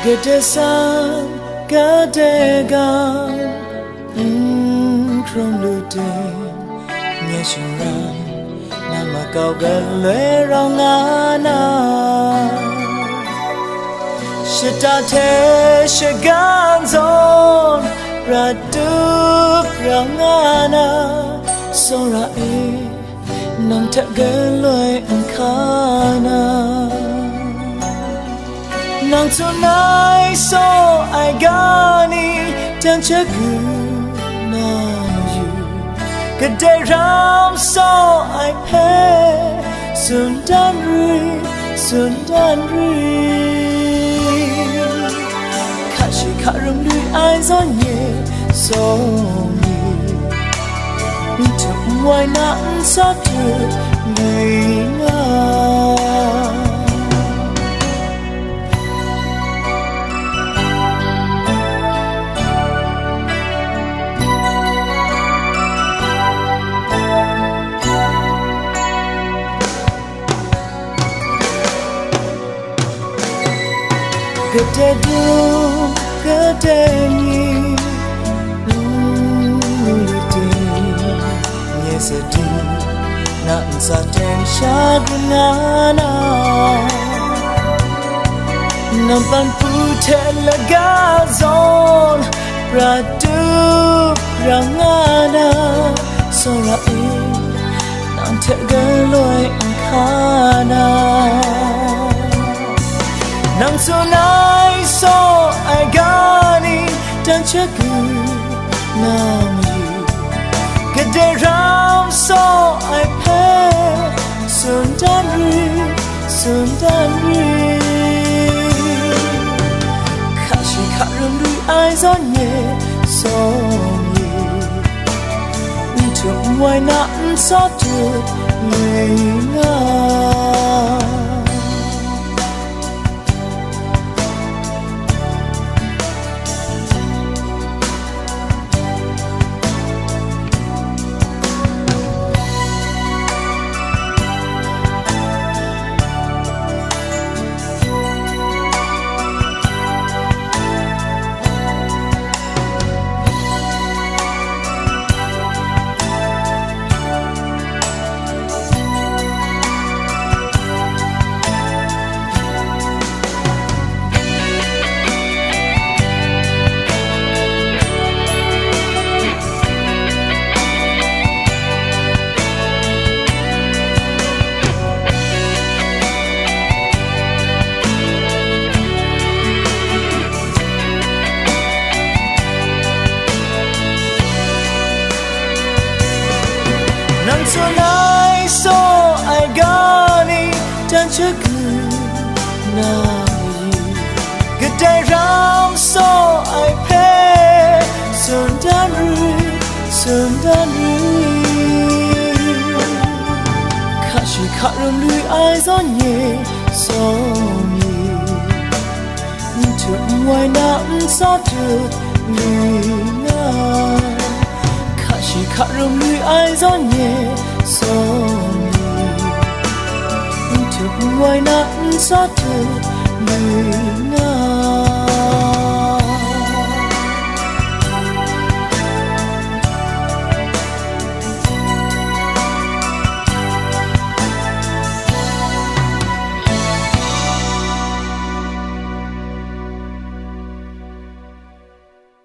Gede sang gede gang krom lu tin nhẹ chung ran nama kau galoi rong ana shita the shagan zon ratup rong ana sora e nang ta galoi khana nang tunai so ai gani tan chagu na you gade ram so ai pe sundan ri kashi karum lui ai zon ye so ni to why not so to me na gede du gede ni lute nyese di na sa ten shagana nampan pute laga zon radu rangana sora e nang te galoi khana nang sunai so ai gani tan chagu nam you gade ram so ai pe sundan ri kashi karum ri ai zon ye so you to why not so to me na nang sunai so ai gani tan chagu na you gade ram so ai pe sundan ri kashi karum lui ai zon ye so you to why not so to me na kashi karum lui ai zon ye so you to why not so to me na